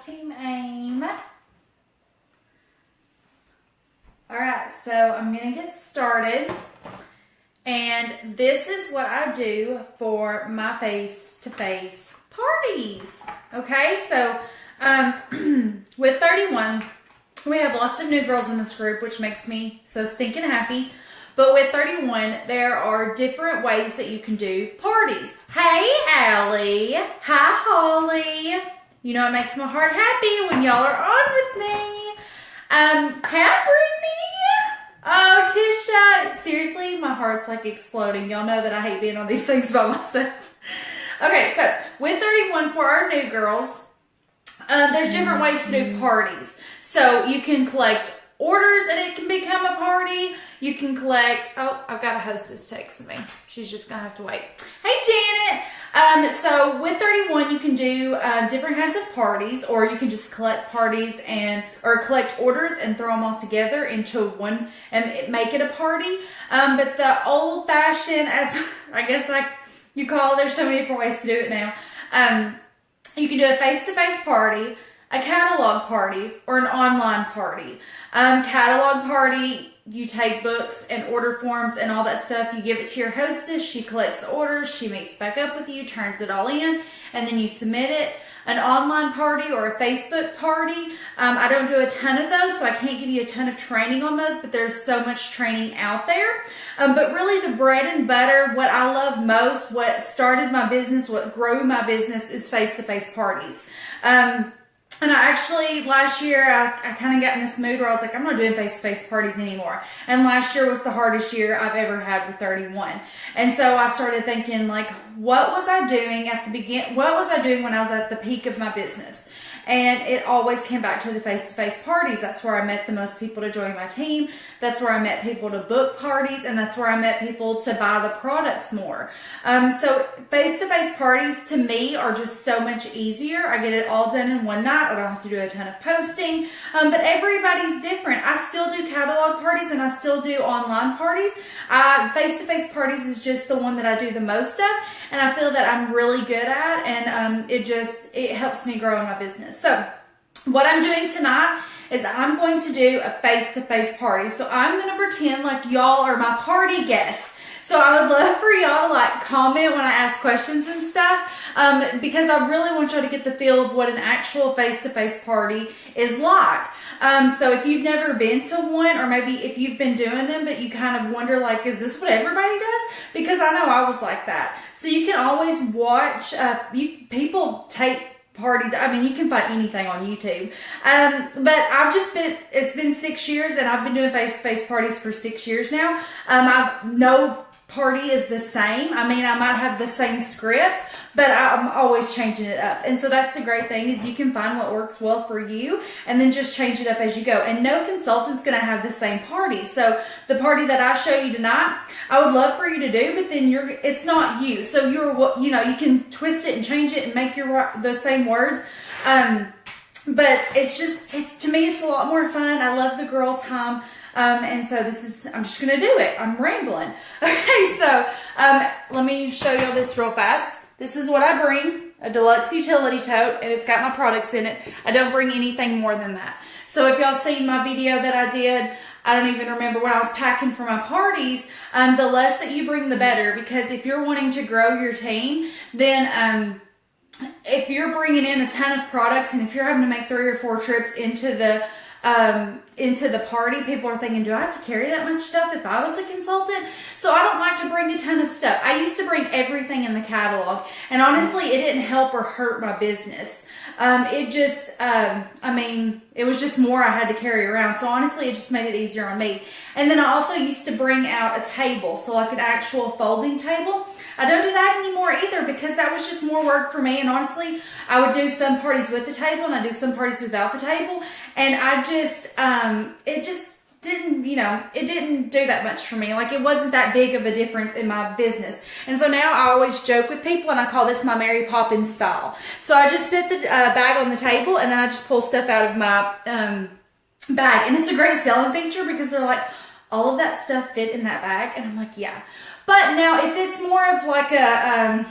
Team Aim. Alright, so I'm going to get started. And this is what I do for my face-to-face parties. Okay, so with 31, we have lots of new girls in this group, which makes me so stinking happy. But with 31, there are different ways that you can do parties. Hey, Allie. Hi, Holly. You know, it makes my heart happy when y'all are on with me. Hi, Brittany. Oh, Tisha. Seriously, my heart's like exploding. Y'all know that I hate being on these things by myself. Okay, so with 31, for our new girls, there's different ways to do parties. So you can collect orders and it can become a party. You can collect, oh, I've got a hostess texting me. She's just gonna have to wait. Hey, Janet. So with 31, you can do different kinds of parties, or you can just collect parties or collect orders and throw them all together into one and make it a party. But the old fashioned, as I guess you call it, there's so many different ways to do it now. You can do a face-to-face party, a catalog party, or an online party. Catalog party, you take books and order forms and all that stuff. You give it to your hostess. She collects the orders. She meets back up with you, turns it all in, and then you submit it. An online party or a Facebook party. I don't do a ton of those, so I can't give you a ton of training on those, but there's so much training out there. But really the bread and butter, what I love most, what started my business, what grew my business is face-to-face parties. And I actually, last year, I kind of got in this mood where I was like, I'm not doing face-to-face parties anymore. And last year was the hardest year I've ever had with 31. And so I started thinking, like, what was I doing at the beginning? What was I doing when I was at the peak of my business? And it always came back to the face-to-face parties. That's where I met the most people to join my team. That's where I met people to book parties. And that's where I met people to buy the products more. So face-to-face parties to me are just so much easier. I get it all done in one night. I don't have to do a ton of posting. But everybody's different. I still do catalog parties and I still do online parties. Face-to-face parties is just the one that I do the most of. And I feel that I'm really good at. And it helps me grow in my business. So what I'm doing tonight is I'm going to do a face-to-face party. So I'm going to pretend like y'all are my party guests. So I would love for y'all to like comment when I ask questions and stuff, because I really want y'all to get the feel of what an actual face-to-face party is like. So if you've never been to one, or maybe if you've been doing them, but you kind of wonder like, is this what everybody does? Because I know I was like that. So you can always watch, people take parties. I mean, you can find anything on YouTube. But it's been 6 years and I've been doing face-to-face parties for 6 years now. No party is the same. I mean, I might have the same script, but I'm always changing it up. And so that's the great thing, is you can find what works well for you and then just change it up as you go. And no consultant's going to have the same party. So the party that I show you tonight, I would love for you to do, but then it's not you. So you can twist it and change it and make the same words. But to me, it's a lot more fun. I love the girl time. And so I'm just going to do it. I'm rambling. Okay, so let me show y'all this real fast. This is what I bring, a deluxe utility tote, and it's got my products in it. I don't bring anything more than that. So if y'all seen my video that I did, I don't even remember when I was packing for my parties, the less that you bring, the better. Because if you're wanting to grow your team, then if you're bringing in a ton of products, and if you're having to make 3 or 4 trips into the party, people are thinking, do I have to carry that much stuff if I was a consultant? So I don't like to bring a ton of stuff. I used to bring everything in the catalog, and honestly, it didn't help or hurt my business. It was just more I had to carry around. So honestly, it just made it easier on me. And then I also used to bring out a table, so like an actual folding table. I don't do that anymore either, because that was just more work for me. And honestly, I would do some parties with the table and I do some parties without the table. And it didn't do that much for me. Like, it wasn't that big of a difference in my business. And so now I always joke with people, and I call this my Mary Poppins style. So I just set the bag on the table, and then I just pull stuff out of my bag. And it's a great selling feature, because they're like, all of that stuff fit in that bag? And I'm like, yeah. But now if it's more of like a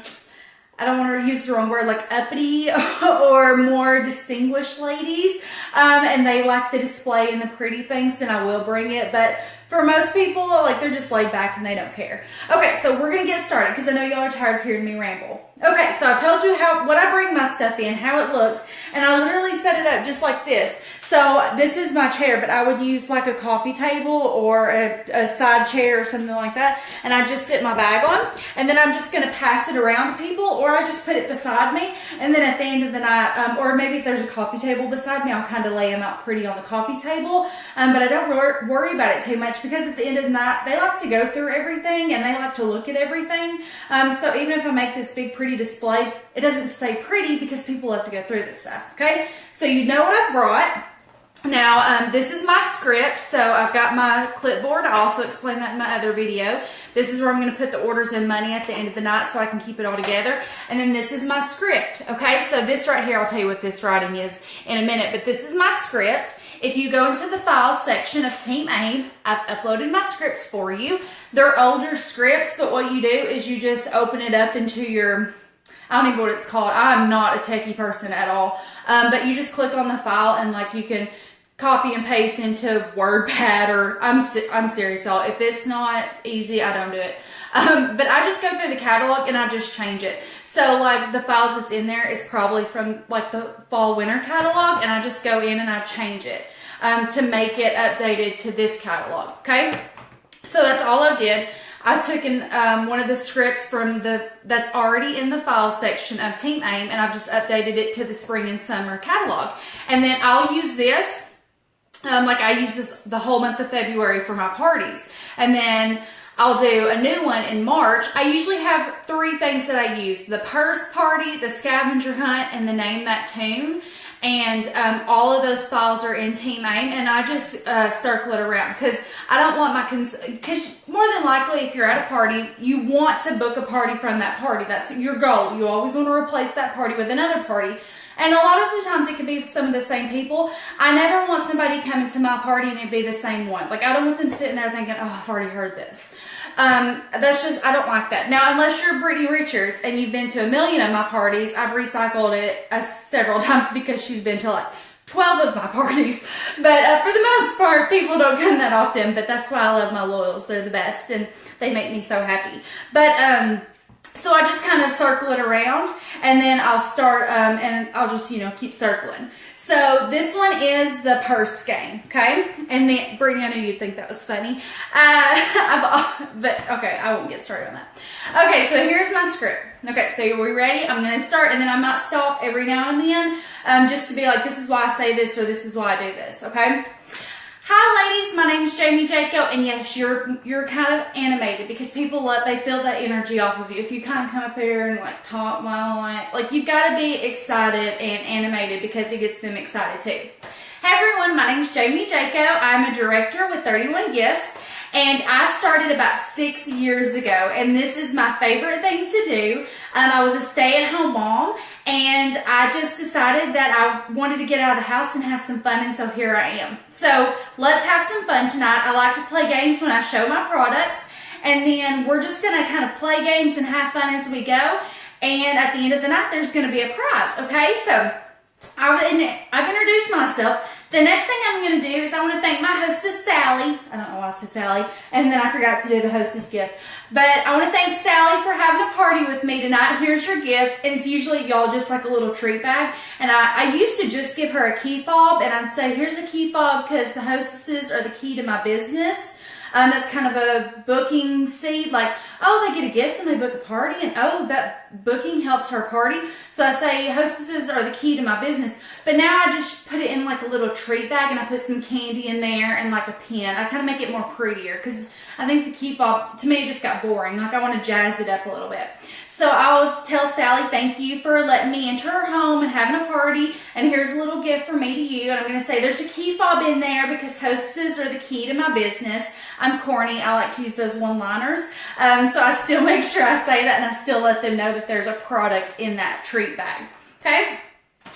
I don't want to use the wrong word, like uppity or more distinguished ladies, and they like the display and the pretty things, then I will bring it. But for most people, like, they're just laid back and they don't care. Okay, so we're gonna get started because I know y'all are tired of hearing me ramble. Okay, so I told you what I bring my stuff in, how it looks, and I literally set it up just like this. So this is my chair, but I would use like a coffee table or a side chair or something like that, and I just sit my bag on, and then I'm just gonna pass it around to people, or I just put it beside me, and then at the end of the night, or maybe if there's a coffee table beside me, I'll kind of lay them out pretty on the coffee table, but I don't worry about it too much because at the end of the night, they like to go through everything and they like to look at everything, so even if I make this big pretty display, it doesn't stay pretty because people love to go through this stuff, okay? So you know what I've brought. Now, this is my script, so I've got my clipboard. I also explained that in my other video. This is where I'm going to put the orders and money at the end of the night so I can keep it all together. And then this is my script, okay? So this right here, I'll tell you what this writing is in a minute, but this is my script. If you go into the files section of Team AIM, I've uploaded my scripts for you. They're older scripts, but what you do is you just open it up into your... I don't even know what it's called. I'm not a techie person at all, but you just click on the file and like you can copy and paste into WordPad, or I'm serious, y'all. If it's not easy, I don't do it. But I just go through the catalog and I just change it. So like the files that's in there is probably from like the fall winter catalog, and I just go in and I change it to make it updated to this catalog. Okay, so that's all I did. I took in one of the scripts from that's already in the file section of Team AIM, and I've just updated it to the spring and summer catalog. And then I'll use this. Like I use this the whole month of February for my parties. And then I'll do a new one in March. I usually have 3 things that I use: the purse party, the scavenger hunt, and the name that tune. And all of those files are in Team AIM, and I just circle it around because I don't want because more than likely if you're at a party, you want to book a party from that party. That's your goal. You always want to replace that party with another party. And a lot of the times it can be some of the same people. I never want somebody coming to my party and it be the same one. Like I don't want them sitting there thinking, oh, I've already heard this. That's just, I don't like that. Now, unless you're Brittany Richards and you've been to 1 million of my parties, I've recycled it several times because she's been to like 12 of my parties. But for the most part, people don't come that often, but that's why I love my loyals. They're the best and they make me so happy. But, so I just kind of circle it around, and then I'll start, and I'll just, keep circling. So this one is the purse game, okay? And then, Brittany, I knew you'd think that was funny. But okay, I won't get started on that. Okay, so here's my script. Okay, so are we ready? I'm going to start, and then I might stop every now and then, just to be like, this is why I say this, or this is why I do this, okay? Hi ladies, my name is Jamie Jaco, and yes, you're kind of animated because people they feel that energy off of you. If you kind of come up here and like talk like you gotta be excited and animated because it gets them excited too. Hey everyone, my name is Jamie Jaco. I'm a director with 31 Gifts, and I started about 6 years ago, and this is my favorite thing to do. I was a stay-at-home mom, and I just decided that I wanted to get out of the house and have some fun, and so here I am. So let's have some fun tonight. I like to play games when I show my products, and then we're just going to kind of play games and have fun as we go, and at the end of the night, there's going to be a prize, okay? So I've introduced myself. The next thing I'm going to do is I want to thank my hostess, Sally. I don't know why I said Sally. And then I forgot to do the hostess gift. But I want to thank Sally for having a party with me tonight. Here's your gift. And it's usually, y'all, just like a little treat bag. And I used to just give her a key fob. And I'd say, here's a key fob because the hostesses are the key to my business. That's kind of a booking seed, like, oh, they get a gift and they book a party, and oh, that booking helps her party. So I say hostesses are the key to my business. But now I just put it in like a little treat bag, and I put some candy in there and like a pin. I kind of make it more prettier because I think the key fob, to me, it just got boring. Like I want to jazz it up a little bit. So I'll tell Sally, thank you for letting me enter her home and having a party. And here's a little gift from me to you. And I'm going to say there's a key fob in there because hostesses are the key to my business. I'm corny. I like to use those one-liners. So I still make sure I say that, and I still let them know that there's a product in that treat bag. Okay?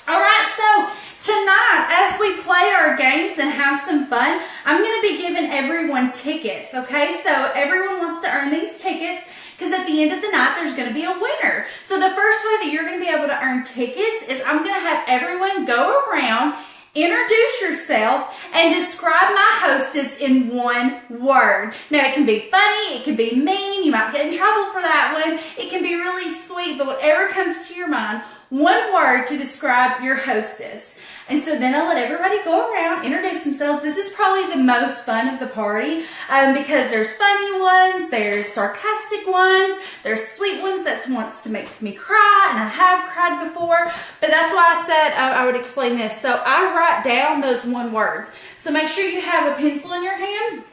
All right, so tonight, as we play our games and have some fun, I'm going to be giving everyone tickets, okay? So everyone wants to earn these tickets. because at the end of the night, there's going to be a winner. So the first way that you're going to be able to earn tickets is I'm going to have everyone go around, introduce yourself, and describe my hostess in one word. Now, it can be funny, it can be mean, you might get in trouble for that one, it can be really sweet, but whatever comes to your mind, one word to describe your hostess. And so then I'll let everybody go around, introduce themselves. This is probably the most fun of the party because there's funny ones, there's sarcastic ones, there's sweet ones that wants to make me cry, and I have cried before. But that's why I said I would explain this. So I write down those one words. So make sure you have a pencil in your hand,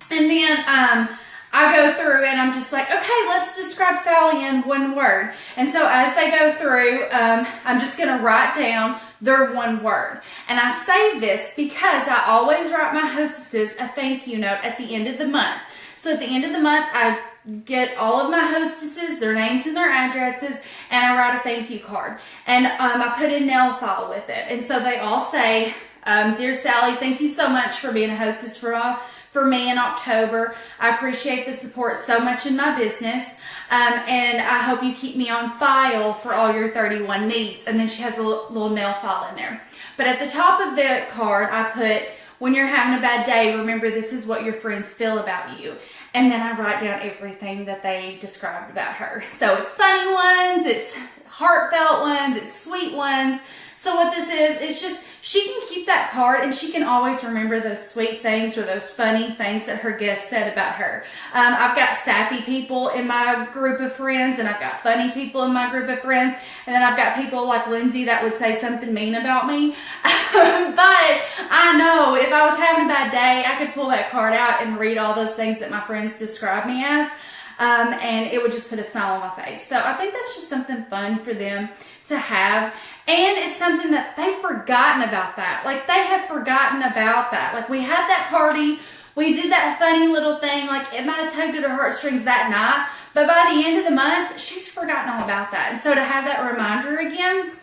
and then I go through and I'm just like, okay, let's describe Sally in one word. And so as they go through, I'm just going to write down their one word. And I say this because I always write my hostesses a thank you note at the end of the month. So at the end of the month, I get all of my hostesses, their names and their addresses, and I write a thank you card. And I put a nail file with it. And so they all say, Dear Sally, thank you so much for being a hostess for me in October. I appreciate the support so much in my business. And I hope you keep me on file for all your 31 needs. And then she has a little nail file in there. But at the top of the card, I put, when you're having a bad day, remember this is what your friends feel about you. And then I write down everything that they described about her. So it's funny ones, it's heartfelt ones, it's sweet ones. So what this is, it's just, she can keep that card and she can always remember those sweet things or those funny things that her guests said about her. I've got sappy people in my group of friends, and I've got funny people in my group of friends, and then I've got people like Lindsay that would say something mean about me. But I know if I was having a bad day, I could pull that card out and read all those things that my friends describe me as. And it would just put a smile on my face. So I think that's just something fun for them to have. And it's something that they've forgotten about that. Like, they have forgotten about that. Like, we had that party, we did that funny little thing, like it might have tugged at her heartstrings that night, but by the end of the month, she's forgotten all about that. And so to have that reminder again,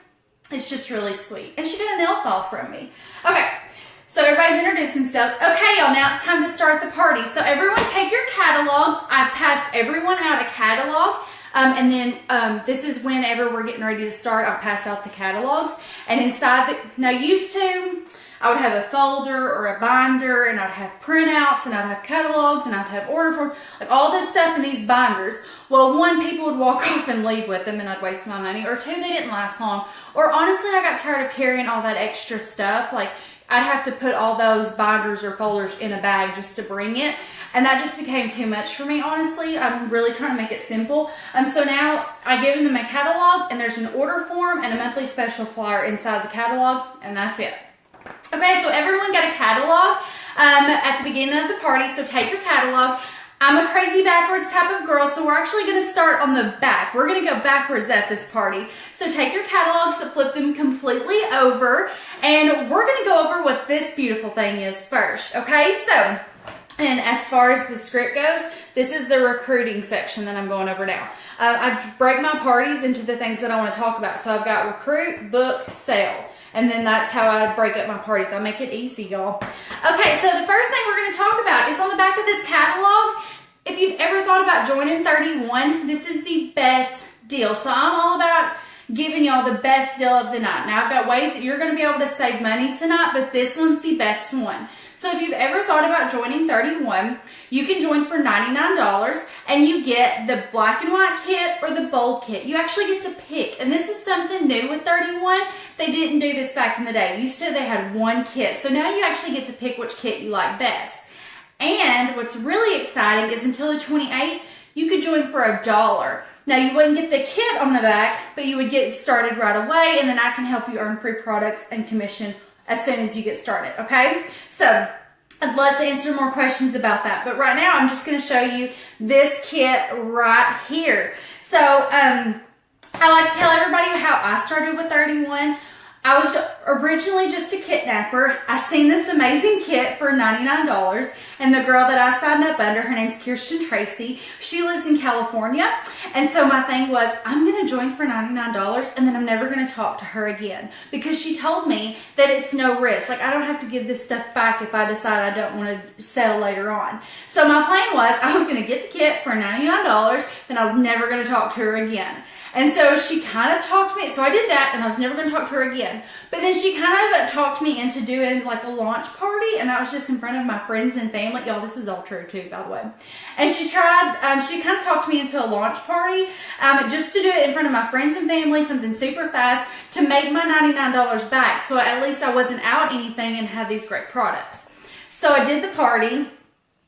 it's just really sweet. And she got a nail file from me. Okay. So everybody's introduced themselves. Okay, y'all, now it's time to start the party. So everyone take your catalogs. I've passed everyone out a catalog. And then this is whenever we're getting ready to start, I'll pass out the catalogs. And inside now used to, I would have a folder or a binder, and I'd have printouts, and I'd have catalogs, and I'd have order forms, like all this stuff in these binders. Well, one, people would walk off and leave with them, and I'd waste my money. Or two, they didn't last long. Or honestly, I got tired of carrying all that extra stuff. Like, I'd have to put all those binders or folders in a bag just to bring it. And that just became too much for me, honestly. I'm really trying to make it simple. So now I give them a catalog, and there's an order form and a monthly special flyer inside the catalog, and that's it. Okay, so everyone got a catalog at the beginning of the party, so take your catalog. I'm a crazy backwards type of girl, so we're actually going to start on the back. We're going to go backwards at this party. So take your catalogs, so flip them completely over, and we're going to go over what this beautiful thing is first. Okay, so, and as far as the script goes, this is the recruiting section that I'm going over now. I break my parties into the things that I want to talk about. So I've got recruit, book, sale. And then that's how I break up my parties. I make it easy, y'all. Okay, so the first thing we're going to talk about is on the back of this catalog. If you've ever thought about joining 31, this is the best deal. So I'm all about giving y'all the best deal of the night. Now, I've got ways that you're going to be able to save money tonight, but this one's the best one. So if you've ever thought about joining 31, you can join for $99, and you get the black and white kit or the bold kit. You actually get to pick, and this is something new with 31. They didn't do this back in the day. You said they had one kit, so now you actually get to pick which kit you like best. And what's really exciting is until the 28th, you could join for $1. Now, you wouldn't get the kit on the back, but you would get started right away, and then I can help you earn free products and commission as soon as you get started, okay? So, I'd love to answer more questions about that, but right now, I'm just going to show you this kit right here. So, I like to tell everybody how I started with 31. I was originally just a kidnapper. I seen this amazing kit for $99, And the girl that I signed up under, her name's Kirsten Tracy. She lives in California. And so my thing was, I'm going to join for $99 and then I'm never going to talk to her again, because she told me that it's no risk. Like, I don't have to give this stuff back if I decide I don't want to sell later on. So my plan was I was going to get the kit for $99, then I was never going to talk to her again. And so she kind of talked me, so I did that, and I was never going to talk to her again. But then she kind of talked me into doing like a launch party, and that was just in front of my friends and family. Y'all, this is all true too, by the way. And she kind of talked me into a launch party just to do it in front of my friends and family, something super fast to make my $99 back. So at least I wasn't out anything and had these great products. So I did the party.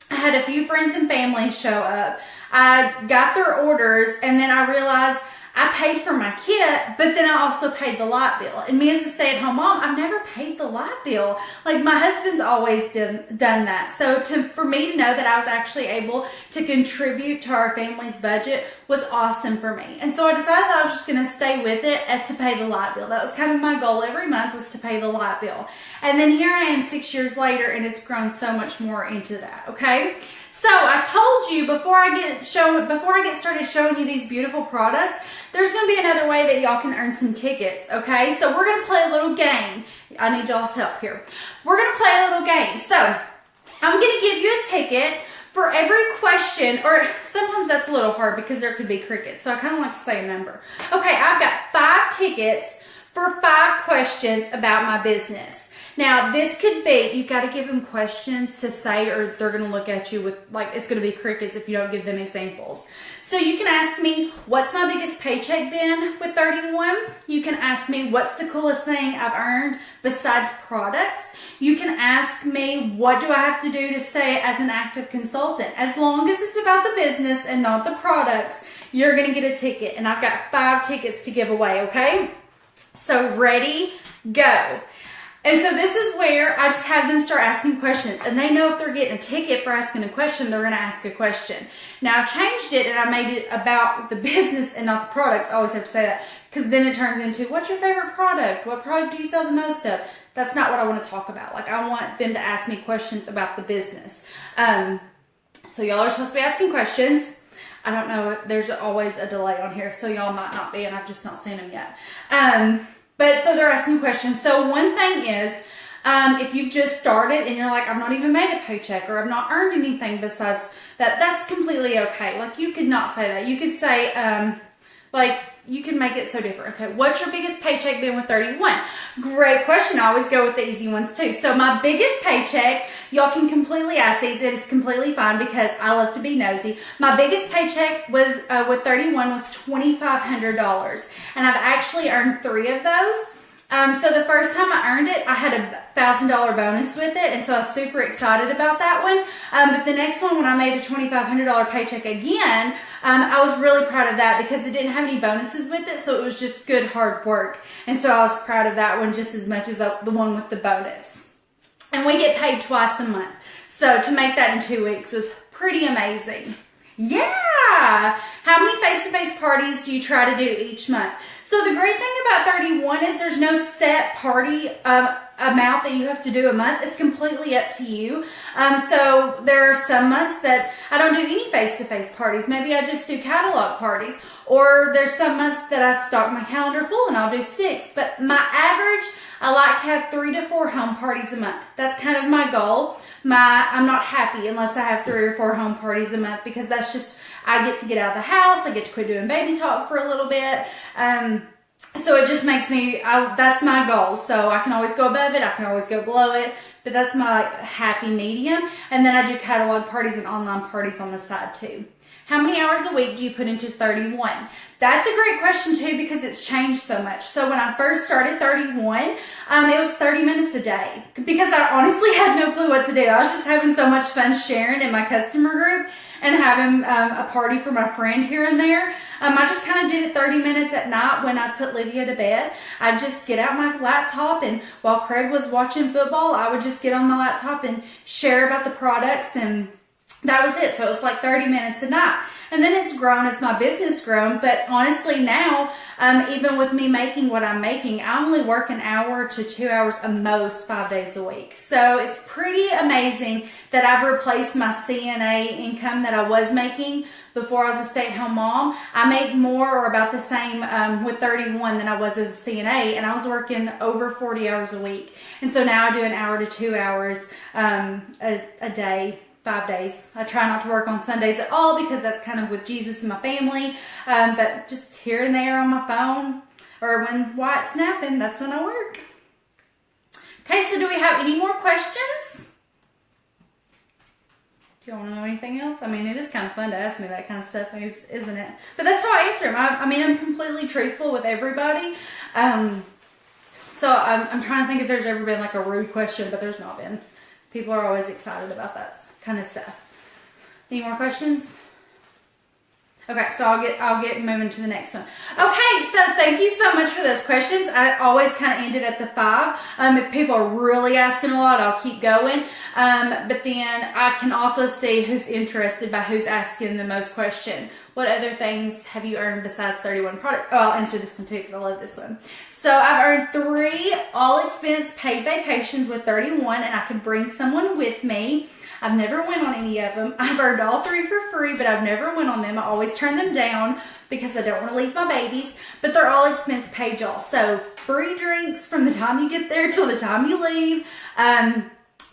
I had a few friends and family show up. I got their orders, and then I realized I paid for my kit, but then I also paid the light bill. And me as a stay-at-home mom, I've never paid the light bill. Like, my husband's always done that. So for me to know that I was actually able to contribute to our family's budget was awesome for me. And so I decided that I was just going to stay with it to pay the light bill. That was kind of my goal every month, was to pay the light bill. And then here I am 6 years later, and it's grown so much more into that, okay? So I told you before I get started showing you these beautiful products, there's going to be another way that y'all can earn some tickets, okay? So we're going to play a little game. I need y'all's help here. We're going to play a little game. So I'm going to give you a ticket for every question, or sometimes that's a little hard because there could be crickets, so I kind of like to say a number. Okay, I've got 5 tickets for 5 questions about my business. Now, this could be, you've got to give them questions to say, or they're going to look at you with, like, it's going to be crickets if you don't give them examples. So you can ask me, what's my biggest paycheck been with 31? You can ask me, what's the coolest thing I've earned besides products? You can ask me, what do I have to do to stay as an active consultant? As long as it's about the business and not the products, you're going to get a ticket. And I've got 5 tickets to give away, okay? So ready, go. And so this is where I just have them start asking questions, and they know if they're getting a ticket for asking a question, they're going to ask a question. Now, I've changed it, and I made it about the business and not the products. I always have to say that, because then it turns into, what's your favorite product? What product do you sell the most of? That's not what I want to talk about. Like, I want them to ask me questions about the business. So y'all are supposed to be asking questions. I don't know, there's always a delay on here, so y'all might not be, and I've just not seen them yet. But so they're asking questions. So one thing is, if you've just started and you're like, I've not even made a paycheck, or I've not earned anything besides that, that's completely okay. Like, you could not say that. You could say, like, you can make it so different. Okay, what's your biggest paycheck been with 31? Great question. I always go with the easy ones too. So my biggest paycheck, y'all can completely ask these. It is completely fine because I love to be nosy. My biggest paycheck was with 31 was $2,500, and I've actually earned 3 of those. So the first time I earned it, I had a $1,000 bonus with it, and so I was super excited about that one. But the next one, when I made a $2,500 paycheck again, I was really proud of that because it didn't have any bonuses with it, so it was just good hard work. And so I was proud of that one just as much as the one with the bonus. And we get paid twice a month, so to make that in 2 weeks was pretty amazing. Yeah! How many face-to-face parties do you try to do each month? So the great thing about 31 is there's no set party amount that you have to do a month. It's completely up to you. So there are some months that I don't do any face-to-face parties. Maybe I just do catalog parties. Or there's some months that I stock my calendar full and I'll do 6. But my average, I like to have 3 to 4 home parties a month. That's kind of my goal. I'm not happy unless I have 3 or 4 home parties a month, because that's just, I get to get out of the house. I get to quit doing baby talk for a little bit. So it just makes me, that's my goal. So I can always go above it. I can always go below it. But that's my happy medium. And then I do catalog parties and online parties on the side too. How many hours a week do you put into 31? That's a great question too, because it's changed so much. So when I first started 31, it was 30 minutes a day, because I honestly had no clue what to do. I was just having so much fun sharing in my customer group and having a party for my friend here and there. I just kind of did it 30 minutes at night when I put Livia to bed. I'd just get out my laptop, and while Craig was watching football, I would just get on my laptop and share about the products and that was it. So it was like 30 minutes a night. And then it's grown as my business grown. But honestly now, even with me making what I'm making, I only work an hour to 2 hours at most 5 days a week. So it's pretty amazing that I've replaced my CNA income that I was making before I was a stay-at-home mom. I make more or about the same with 31 than I was as a CNA, and I was working over 40 hours a week. And so now I do an hour to 2 hours a day. 5 days. I try not to work on Sundays at all because that's kind of with Jesus and my family. But just here and there on my phone or when Wyatt's napping, that's when I work. Okay, so do we have any more questions? Do you want to know anything else? I mean, it is kind of fun to ask me that kind of stuff, isn't it? But that's how I answer them. I mean, I'm completely truthful with everybody. So I'm trying to think if there's ever been like a rude question, but there's not been. People are always excited about that kind of stuff. Any more questions? Okay, so I'll get moving to the next one. Okay, so thank you so much for those questions. I always kind of ended at the 5. If people are really asking a lot, I'll keep going. But then I can also see who's interested by who's asking the most question. What other things have you earned besides 31 products? Oh, I'll answer this one too because I love this one. So I've earned 3 all-expense paid vacations with 31, and I could bring someone with me. I've never went on any of them. I've earned all 3 for free, but I've never went on them. I always turn them down because I don't want to leave my babies, but they're all expense paid, y'all. So free drinks from the time you get there till the time you leave.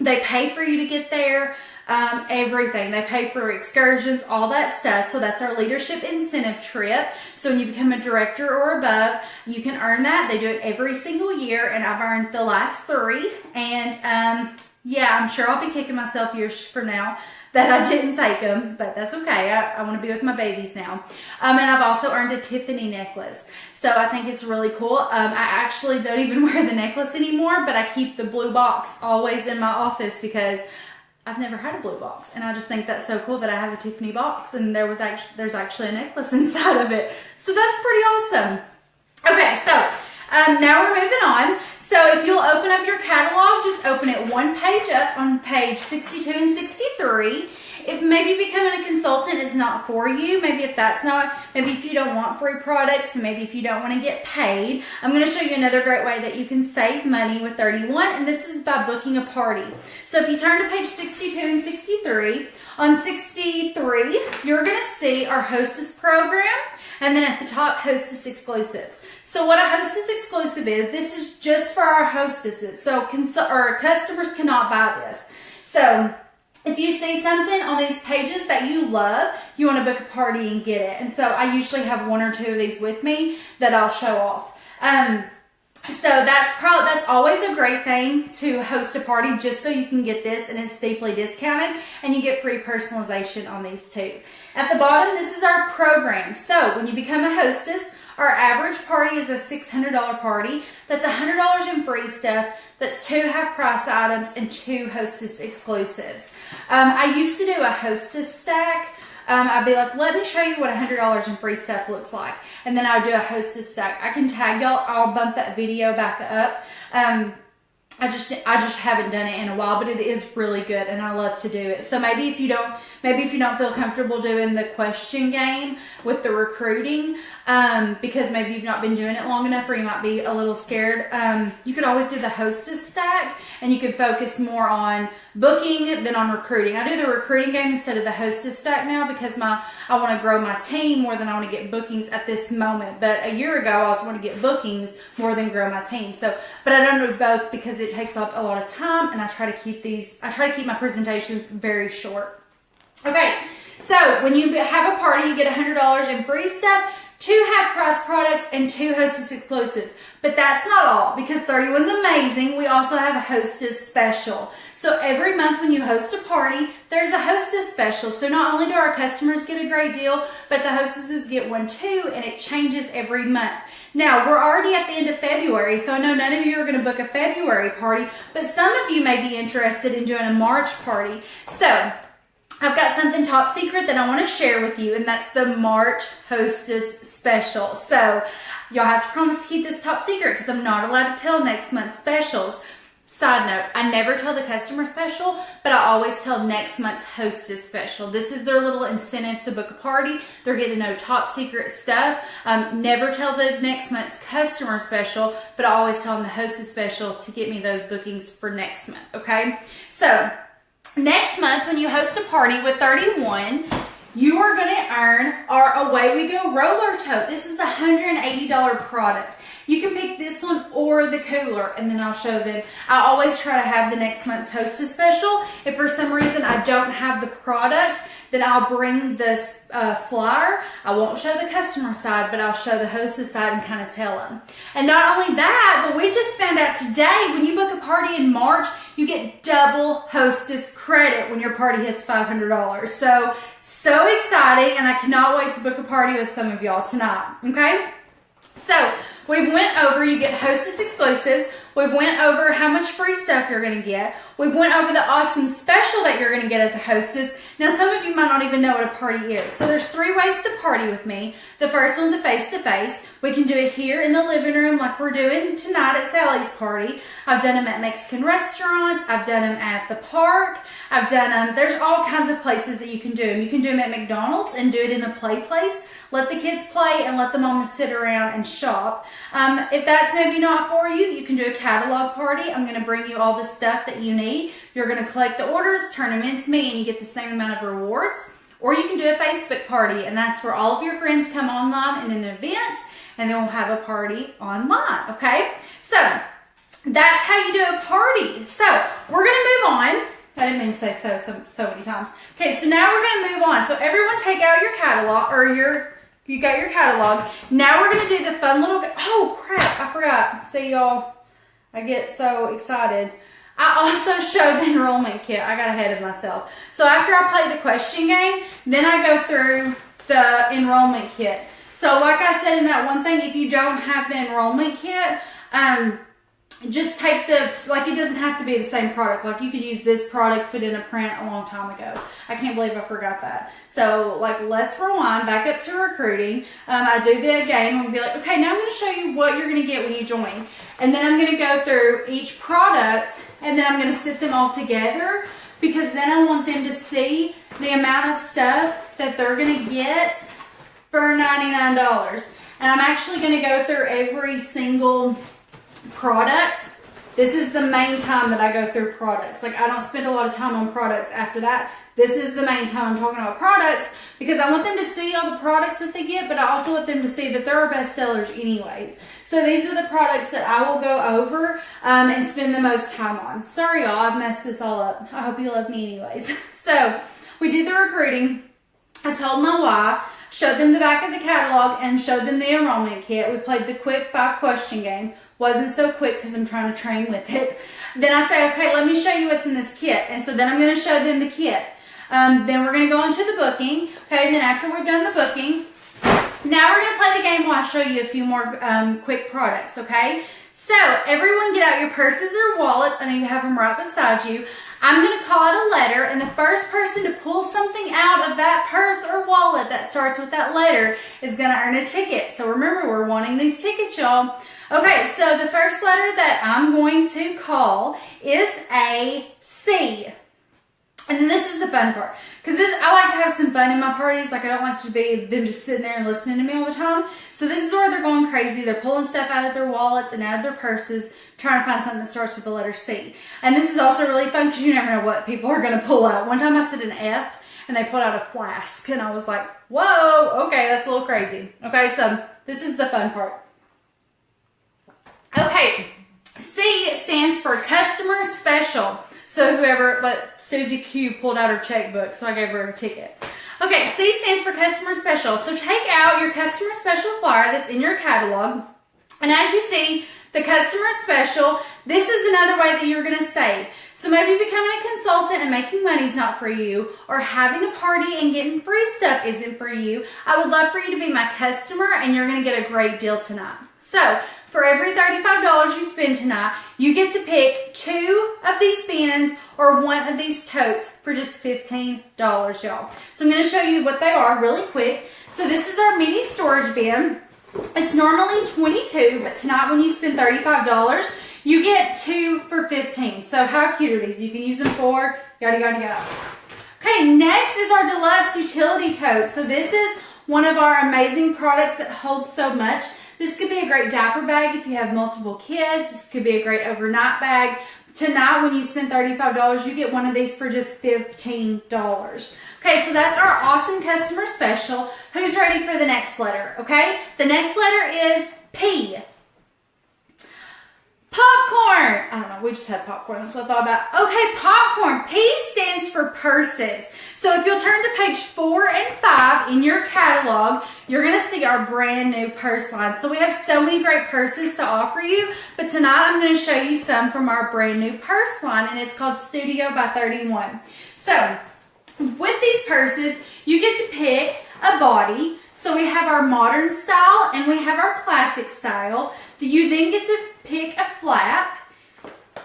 They pay for you to get there. Everything. They pay for excursions, all that stuff. So that's our leadership incentive trip. So when you become a director or above, you can earn that. They do it every single year, and I've earned the last 3. And yeah, I'm sure I'll be kicking myself years from now that I didn't take them, but that's okay. I want to be with my babies now. And I've also earned a Tiffany necklace. So I think it's really cool. I actually don't even wear the necklace anymore, but I keep the blue box always in my office because I've never had a blue box. And I just think that's so cool that I have a Tiffany box and there's actually a necklace inside of it. So that's pretty awesome. Okay, so now we're moving on. So if you'll open up your catalog, just open it one page up on page 62 and 63. If maybe becoming a consultant is not for you, maybe if you don't want free products, and maybe if you don't want to get paid, I'm going to show you another great way that you can save money with 31, and this is by booking a party. So if you turn to page 62 and 63, on 63, you're going to see our Hostess program, and then at the top, Hostess exclusives. So what a Hostess exclusive is, this is just for our hostesses. So customers cannot buy this. So if you see something on these pages that you love, you want to book a party and get it. And so I usually have 1 or 2 of these with me that I'll show off. So that's always a great thing to host a party just so you can get this, and it's steeply discounted, and you get free personalization on these too. At the bottom, this is our program. So when you become a hostess, our average party is a $600 party. That's $100 in free stuff. That's 2 half-price items and 2 Hostess exclusives. I used to do a Hostess stack. I'd be like, let me show you what $100 in free stuff looks like. And then I would do a Hostess stack. I can tag y'all. I'll bump that video back up. I just haven't done it in a while, but it is really good and I love to do it. So maybe if you don't feel comfortable doing the question game with the recruiting, because maybe you've not been doing it long enough or you might be a little scared, you could always do the Hostess stack and you could focus more on booking than on recruiting. I do the recruiting game instead of the Hostess stack now because I want to grow my team more than I want to get bookings at this moment. But a year ago, I was wanting to get bookings more than grow my team. So, but I don't do both because it takes up a lot of time, and I try to keep my presentations very short. Okay, so when you have a party, you get $100 in free stuff, 2 half-price products, and 2 Hostess exclusives. But that's not all, because 31's amazing. We also have a Hostess special. So every month when you host a party, there's a Hostess special. So not only do our customers get a great deal, but the hostesses get one too, and it changes every month. Now, we're already at the end of February, so I know none of you are going to book a February party, but some of you may be interested in doing a March party. So I've got something top secret that I want to share with you, and that's the March Hostess special. So y'all have to promise to keep this top secret because I'm not allowed to tell next month's specials. Side note, I never tell the customer special, but I always tell next month's hostess special. This is their little incentive to book a party. They're getting to know top secret stuff. Never tell the next month's customer special, but I always tell them the hostess special to get me those bookings for next month, okay? So, next month when you host a party with 31, you are going to earn our Away We Go roller tote. This is a $180 product. You can pick this one or the cooler, and then I'll show them. I always try to have the next month's hostess special. If for some reason I don't have the product, then I'll bring this flyer. I won't show the customer side, but I'll show the hostess side and kind of tell them. And not only that, but we just found out today, when you book a party in March, you get double hostess credit when your party hits $500. So exciting, and I cannot wait to book a party with some of y'all tonight, okay? So, we've went over, you get hostess exclusives. We've went over how much free stuff you're going to get. We've went over the awesome special that you're going to get as a hostess. Now, some of you might not even know what a party is. So there's 3 ways to party with me. The first one's a face-to-face. We can do it here in the living room like we're doing tonight at Sally's party. I've done them at Mexican restaurants. I've done them at the park. I've done them, there's all kinds of places that you can do them. You can do them at McDonald's and do it in the play place. Let the kids play and let the mama sit around and shop. If that's maybe not for you, you can do a catalog party. I'm going to bring you all the stuff that you need. You're going to collect the orders, turn them into me, and you get the same amount of rewards. Or you can do a Facebook party, and that's where all of your friends come online in an event, and then we'll have a party online, okay? So, that's how you do a party. So, we're going to move on. I didn't mean to say so many times. Okay, so now we're going to move on. So, everyone take out your catalog, or you got your catalog. Now we're going to do the fun little, oh crap, I forgot. See y'all, I get so excited. I also showed the enrollment kit. I got ahead of myself. So after I play the question game, then I go through the enrollment kit. So like I said in that one thing, if you don't have the enrollment kit, just take like it doesn't have to be the same product. Like you could use this product put in a print a long time ago. I can't believe I forgot that. So like let's rewind back up to recruiting. I do the game and be like, okay, now I'm going to show you what you're going to get when you join. And then I'm going to go through each product and then I'm going to sit them all together because then I want them to see the amount of stuff that they're going to get for $99. And I'm actually going to go through every single product. This is the main time that I go through products. Like I don't spend a lot of time on products after that. This is the main time I'm talking about products because I want them to see all the products that they get, but I also want them to see that they're our best sellers anyways. So these are the products that I will go over and spend the most time on. Sorry y'all, I've messed this all up. I hope you love me anyways. So we did the recruiting. I told my why, showed them the back of the catalog, and showed them the enrollment kit. We played the quick 5-question game. Wasn't so quick because I'm trying to train with it. Then I say, okay, let me show you what's in this kit. And so then I'm going to show them the kit. Then we're going to go into the booking. Okay, then after we've done the booking, now we're going to play the game while I show you a few more quick products, okay? So everyone get out your purses or wallets. I need to have them right beside you. I'm going to call out a letter, and the first person to pull something out of that purse or wallet that starts with that letter is going to earn a ticket. So remember, we're wanting these tickets, y'all. Okay, so the first letter that I'm going to call is a C. And then this is the fun part. Because I like to have some fun in my parties. Like I don't like to be them just sitting there and listening to me all the time. So this is where they're going crazy. They're pulling stuff out of their wallets and out of their purses, trying to find something that starts with the letter C. And this is also really fun because you never know what people are going to pull out. One time I said an F and they pulled out a flask. And I was like, whoa, okay, that's a little crazy. Okay, so this is the fun part. Okay, C stands for customer special. So whoever, like Susie Q pulled out her checkbook, so I gave her a ticket. Okay, C stands for customer special. So take out your customer special flyer that's in your catalog. And as you see, the customer special, this is another way that you're going to save. So maybe becoming a consultant and making money is not for you, or having a party and getting free stuff isn't for you. I would love for you to be my customer and you're going to get a great deal tonight. So for every $35 you spend tonight, you get to pick 2 of these bins or 1 of these totes for just $15, y'all. So I'm going to show you what they are really quick. So this is our mini storage bin. It's normally $22, but tonight when you spend $35, You get 2 for $15. So how cute are these? You can use them for yada, yada, yada. Okay, next is our deluxe utility tote. So this is one of our amazing products that holds so much. This could be a great diaper bag if you have multiple kids. This could be a great overnight bag. Tonight, when you spend $35, you get one of these for just $15. Okay, so that's our awesome customer special. Who's ready for the next letter? Okay, the next letter is P. Popcorn. I don't know, we just had popcorn. That's what I thought about. Okay, popcorn. P stands for purses. So if you'll turn to page 4 and 5 in your catalog, you're going to see our brand new purse line. So we have so many great purses to offer you, but tonight I'm going to show you some from our brand new purse line, and it's called Studio by 31. So with these purses, you get to pick a body. So we have our modern style and we have our classic style. You then get to pick a flap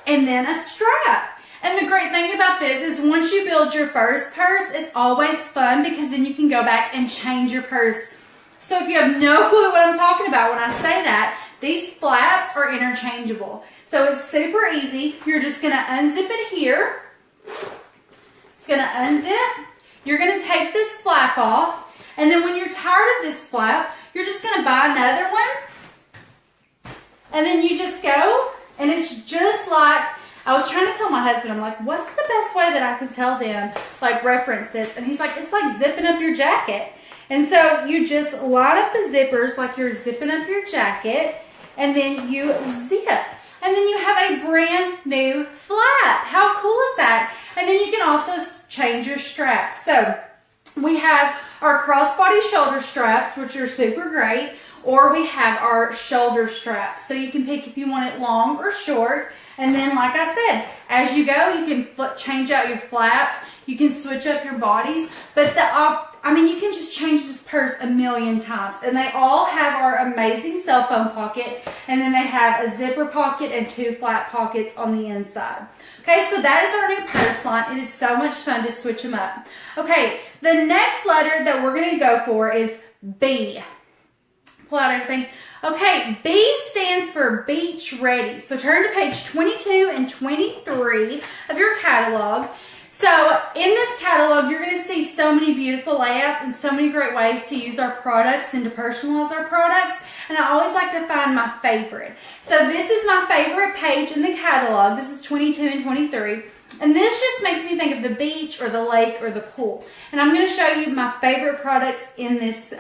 and then a strap. And the great thing about this is once you build your first purse, it's always fun because then you can go back and change your purse. So if you have no clue what I'm talking about when I say that, these flaps are interchangeable. So it's super easy. You're just going to unzip it here. It's going to unzip. You're going to take this flap off. And then when you're tired of this flap, you're just going to buy another one. And then you just go, and it's just like, I was trying to tell my husband, I'm like, what's the best way that I can tell them, like reference this? And he's like, it's like zipping up your jacket. And so you just line up the zippers like you're zipping up your jacket, and then you zip. And then you have a brand new flap. How cool is that? And then you can also change your straps. So we have our crossbody shoulder straps, which are super great, or we have our shoulder straps. So you can pick if you want it long or short. And then, like I said, as you go, you can change out your flaps. You can switch up your bodies. But you can just change this purse a million times. And they all have our amazing cell phone pocket. And then they have a zipper pocket and 2 flat pockets on the inside. Okay, so that is our new purse line. It is so much fun to switch them up. Okay, the next letter that we're going to go for is B. Pull out everything. Okay, B stands for Beach Ready. So turn to page 22 and 23 of your catalog. So in this catalog, you're going to see so many beautiful layouts and so many great ways to use our products and to personalize our products. And I always like to find my favorite. So this is my favorite page in the catalog. This is 22 and 23. And this just makes me think of the beach or the lake or the pool. And I'm going to show you my favorite products in this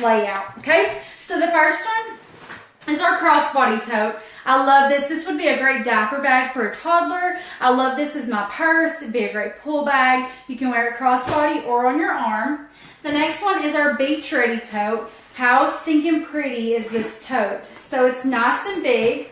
layout. Okay, so the first one is our crossbody tote. I love this. This would be a great diaper bag for a toddler. I love this as my purse. It'd be a great pull bag. You can wear it crossbody or on your arm. The next one is our Beach Ready tote. How stinking pretty is this tote? So it's nice and big.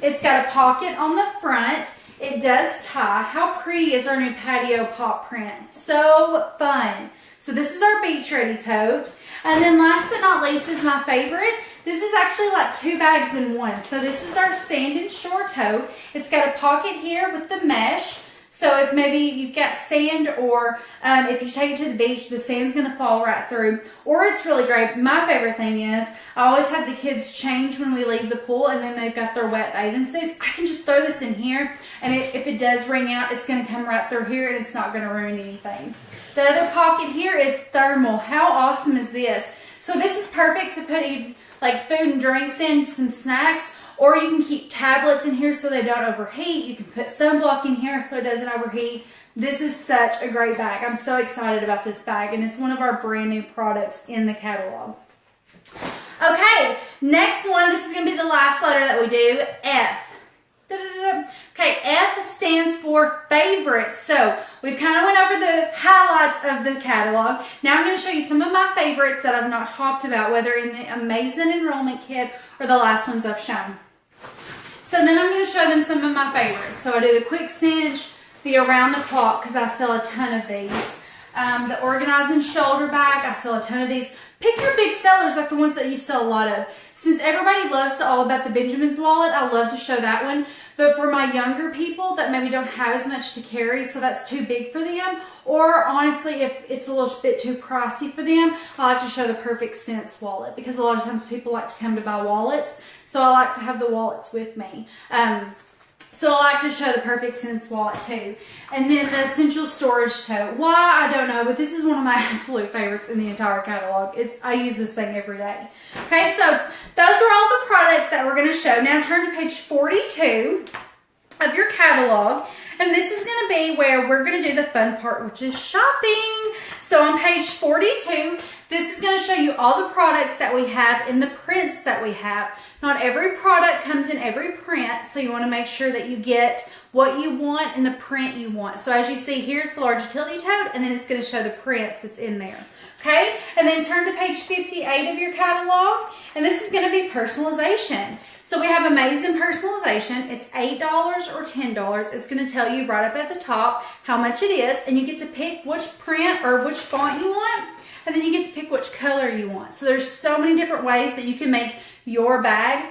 It's got a pocket on the front. It does tie. How pretty is our new patio pop print? So fun. So this is our Beach Ready tote. And then last but not least is my favorite. This is actually like 2 bags in one. So this is our Sand and Shore tote. It's got a pocket here with the mesh. So if maybe you've got sand or if you take it to the beach, the sand's going to fall right through. Or it's really great. My favorite thing is I always have the kids change when we leave the pool and then they've got their wet bathing suits. I can just throw this in here and if it does wring out, it's going to come right through here and it's not going to ruin anything. The other pocket here is thermal. How awesome is this? So this is perfect to put like food and drinks in, some snacks. Or you can keep tablets in here so they don't overheat. You can put sunblock in here so it doesn't overheat. This is such a great bag. I'm so excited about this bag, and it's one of our brand new products in the catalog. Okay, next one. This is going to be the last letter that we do, F. Okay, F stands for favorites. So we've kind of went over the highlights of the catalog. Now I'm going to show you some of my favorites that I've not talked about, whether in the Amazing Enrollment Kit or the last ones I've shown. So then I'm going to show them some of my favorites. So I do the quick cinch, the around the clock, because I sell a ton of these. The organizing shoulder bag, I sell a ton of these. Pick your big sellers, like the ones that you sell a lot of. Since everybody loves All About the Benjamins wallet, I love to show that one. But for my younger people that maybe don't have as much to carry, so that's too big for them, or honestly, if it's a little bit too pricey for them, I like to show the Perfect Sense wallet, because a lot of times people like to come to buy wallets, so I like to have the wallets with me. So I like to show the Perfect Sense wallet too. And then the Essential Storage Tote. Why, I don't know, but this is one of my absolute favorites in the entire catalog. I use this thing every day. Okay, so those are all the products that we're going to show. Now turn to page 42 of your catalog. And this is going to be where we're going to do the fun part, which is shopping. So on page 42, this is going to show you all the products that we have in the prints that we have. Not every product comes in every print, so you want to make sure that you get what you want in the print you want. So as you see, here's the large utility tote, and then it's going to show the prints that's in there. Okay, and then turn to page 58 of your catalog, and this is going to be personalization. So we have amazing personalization. It's $8 or $10. It's going to tell you right up at the top how much it is, and you get to pick which print or which font you want, and then you get to pick which color you want. So there's so many different ways that you can make your bag,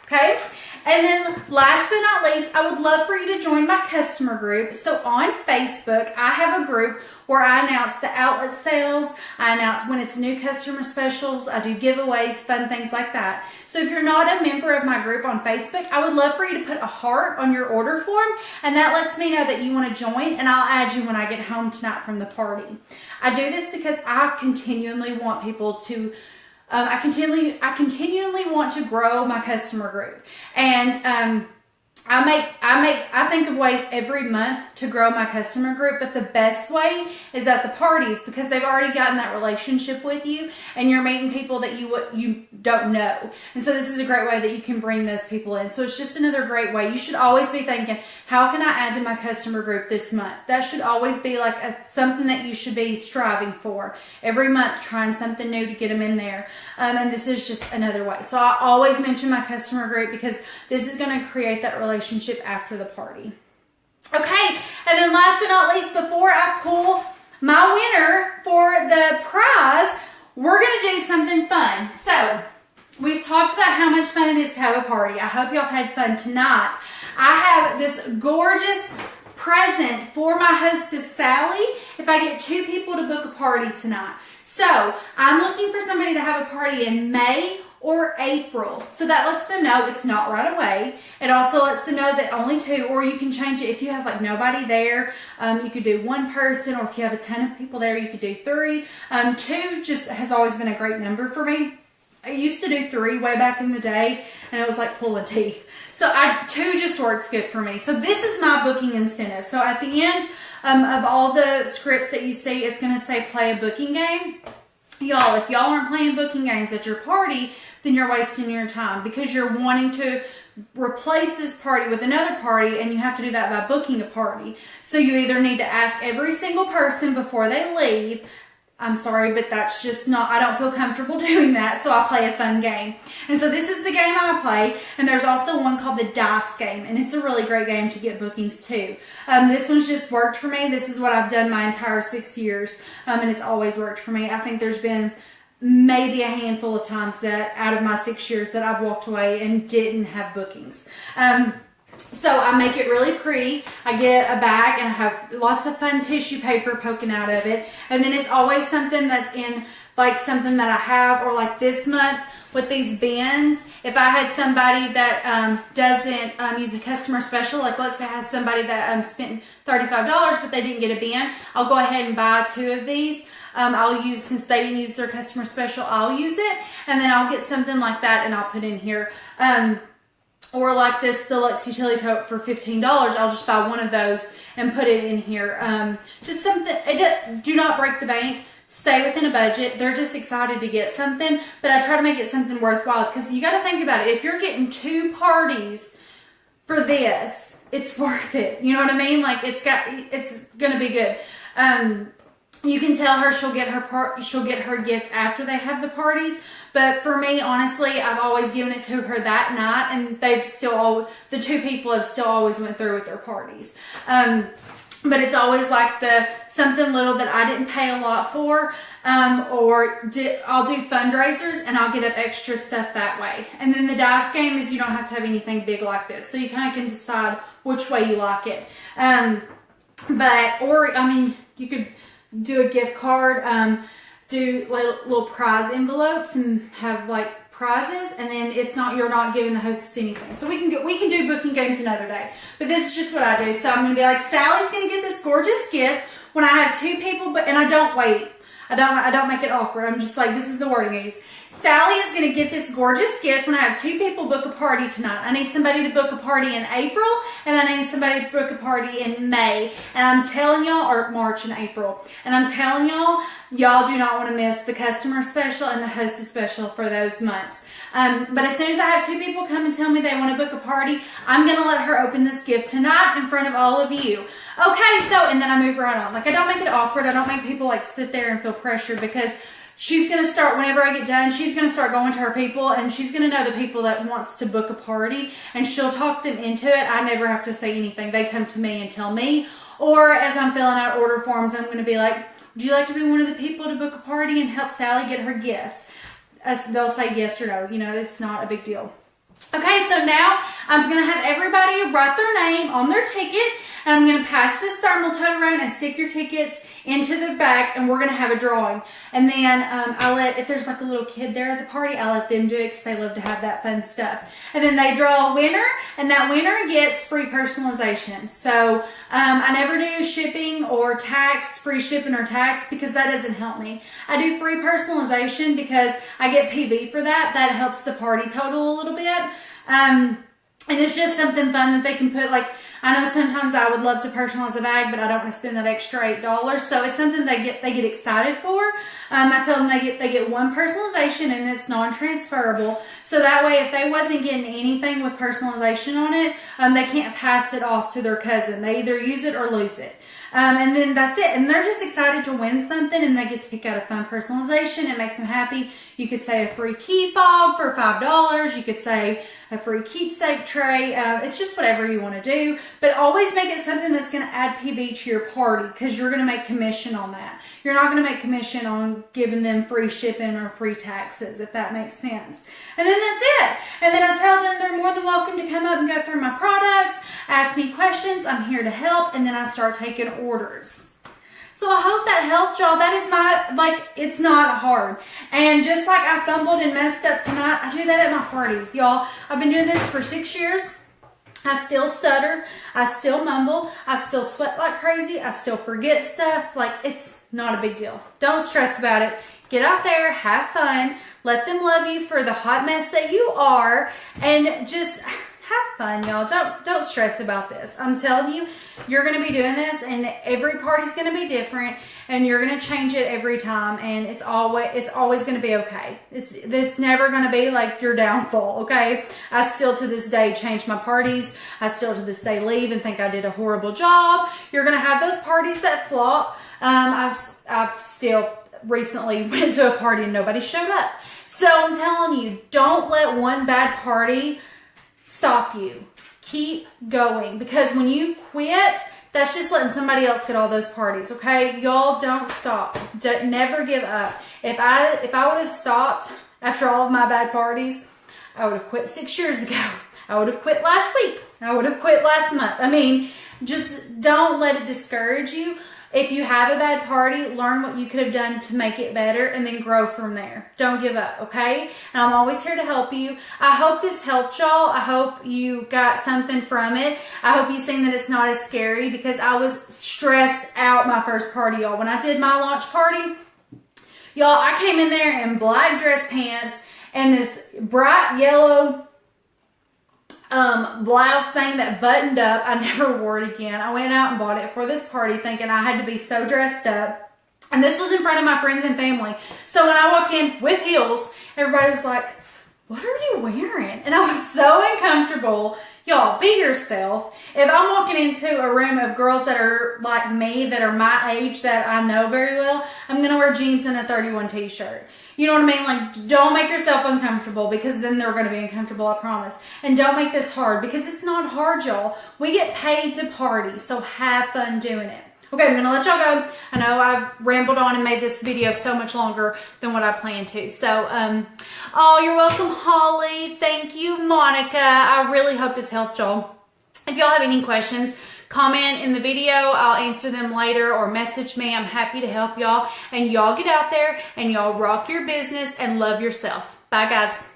okay? And then last but not least, I would love for you to join my customer group. So on Facebook, I have a group where I announce the outlet sales, I announce when it's new customer specials, I do giveaways, fun things like that. So if you're not a member of my group on Facebook, I would love for you to put a heart on your order form, and that lets me know that you want to join, and I'll add you when I get home tonight from the party. I do this because I continually want people to I continually want to grow my customer group, and I think of ways every month to grow my customer group, but the best way is at the parties, because they've already gotten that relationship with you and you're meeting people that you don't know. And so this is a great way that you can bring those people in. So it's just another great way. You should always be thinking, how can I add to my customer group this month? That should always be like something that you should be striving for. Every month, trying something new to get them in there. And this is just another way. So I always mention my customer group because this is going to create that relationship after the party. Okay, and then last but not least, before I pull my winner for the prize, we're going to do something fun. So we've talked about how much fun it is to have a party. I hope y'all had fun tonight. I have this gorgeous present for my hostess, Sally, if I get 2 people to book a party tonight. So I'm looking for somebody to have a party in May or April. So that lets them know it's not right away. It also lets them know that only 2, or you can change it if you have like nobody there. You could do 1 person, or if you have a ton of people there, you could do 3. 2 just has always been a great number for me. I used to do 3 way back in the day, and it was like pulling teeth. So 2 just works good for me. So this is my booking incentive. So at the end of all the scripts that you see, it's going to say play a booking game. Y'all, if y'all aren't playing booking games at your party, then you're wasting your time, because you're wanting to replace this party with another party, and you have to do that by booking a party. So you either need to ask every single person before they leave, I'm sorry, but that's just not, I don't feel comfortable doing that, so I play a fun game. And so this is the game I play, and there's also one called the Dice Game, and it's a really great game to get bookings too. This one's just worked for me. This is what I've done my entire 6 years, and it's always worked for me. I think there's been maybe a handful of times that out of my 6 years that I've walked away and didn't have bookings. So I make it really pretty. I get a bag and I have lots of fun tissue paper poking out of it. And then it's always something that's in like something that I have, or like this month with these bins. If I had somebody that doesn't use a customer special, like let's say I had somebody that spent $35 but they didn't get a bin, I'll go ahead and buy 2 of these. I'll use, since they didn't use their customer special, I'll use it. And then I'll get something like that and I'll put in here. Or like this deluxe utility tote for $15, I'll just buy 1 of those and put it in here. Just something, do not break the bank. Stay within a budget. They're just excited to get something, but I try to make it something worthwhile, because you got to think about it. If you're getting 2 parties for this, it's worth it. You know what I mean? Like it's going to be good. You can tell her she'll get her gifts after they have the parties. But for me, honestly, I've always given it to her that night, and the 2 people have still always went through with their parties. but it's always like something little that I didn't pay a lot for, I'll do fundraisers and I'll get up extra stuff that way. And then the dice game is you don't have to have anything big like this, so you kind of can decide which way you like it. You could do a gift card, do little prize envelopes and have like prizes, and then you're not giving the hostess anything. So we can do booking games another day, but this is just what I do. So I'm gonna be like, Sally's gonna get this gorgeous gift when I have 2 people, and I don't wait. I don't make it awkward. I'm just like, this is the wording I use. Sally is going to get this gorgeous gift when I have 2 people book a party tonight. I need somebody to book a party in April, and I need somebody to book a party in May. And I'm telling y'all, or March and April. And I'm telling y'all do not want to miss the customer special and the hostess special for those months. But as soon as I have 2 people come and tell me they want to book a party, I'm going to let her open this gift tonight in front of all of you. Okay, and then I move right on. Like, I don't make it awkward. I don't make people like sit there and feel pressured, because she's going to start, whenever I get done, she's going to start going to her people, and she's going to know the people that wants to book a party, and she'll talk them into it. I never have to say anything. They come to me and tell me. Or as I'm filling out order forms, I'm going to be like, would you like to be one of the people to book a party and help Sally get her gift? They'll say yes or no. You know, it's not a big deal. Okay, so now I'm going to have everybody write their name on their ticket, and I'm going to pass this thermal tote around and stick your tickets into the back, and we're going to have a drawing. And then if there's like a little kid there at the party, I let them do it because they love to have that fun stuff. And then they draw a winner, and that winner gets free personalization. So I never do shipping or tax, free shipping or tax, because that doesn't help me. I do free personalization because I get PV for that. That helps the party total a little bit. And it's just something fun that they can put, like, I know sometimes I would love to personalize a bag, but I don't want to spend that extra $8. So it's something they get excited for. I tell them they get 1 personalization, and it's non-transferable. So that way, if they wasn't getting anything with personalization on it, they can't pass it off to their cousin. They either use it or lose it. And then that's it. And they're just excited to win something, and they get to pick out a fun personalization. It makes them happy. You could say a free key fob for $5. You could say a free keepsake tray. It's just whatever you want to do. But always make it something that's going to add PV to your party, because you're going to make commission on that. You're not going to make commission on giving them free shipping or free taxes, if that makes sense. And then that's it. And then I tell them they're more than welcome to come up and go through my products, ask me questions. I'm here to help. And then I start taking orders. So I hope that helped y'all. That is not, it's not hard. And just like I fumbled and messed up tonight, I do that at my parties, y'all. I've been doing this for 6 years. I still stutter. I still mumble. I still sweat like crazy. I still forget stuff. Like, it's not a big deal. Don't stress about it. Get out there, have fun. Let them love you for the hot mess that you are, and just have fun, y'all. Don't stress about this. I'm telling you, you're going to be doing this, and every party's going to be different, and you're going to change it every time, and it's always going to be okay. It's never going to be like your downfall, okay? I still to this day change my parties. I still to this day leave and think I did a horrible job. You're going to have those parties that flop. I've still recently went to a party and nobody showed up. So I'm telling you, don't let one bad party stop you. Keep going, because when you quit, that's just letting somebody else get all those parties, okay? Y'all don't stop. Never give up. If I would have stopped after all of my bad parties, I would have quit 6 years ago. I would have quit last week. I would have quit last month. I mean, just don't let it discourage you. If you have a bad party, learn what you could have done to make it better, and then grow from there. Don't give up, okay? And I'm always here to help you. I hope this helped y'all. I hope you got something from it. I hope you seen that it's not as scary, because I was stressed out my first party, y'all. When I did my launch party, y'all, I came in there in black dress pants and this bright yellow blouse thing that buttoned up. I never wore it again. I went out and bought it for this party thinking I had to be so dressed up. And this was in front of my friends and family. So when I walked in with heels, everybody was like, what are you wearing? And I was so uncomfortable. Y'all, be yourself. If I'm walking into a room of girls that are like me, that are my age, that I know very well, I'm going to wear jeans and a 31 t-shirt. You know what I mean? Like, don't make yourself uncomfortable, because then they're going to be uncomfortable, I promise. And don't make this hard, because it's not hard, y'all. We get paid to party, so have fun doing it. Okay, I'm going to let y'all go. I know I've rambled on and made this video so much longer than what I planned to. So, oh, you're welcome, Holly. Thank you, Monica. I really hope this helped y'all. If y'all have any questions, comment in the video. I'll answer them later, or message me. I'm happy to help y'all. And y'all get out there and y'all rock your business and love yourself. Bye, guys.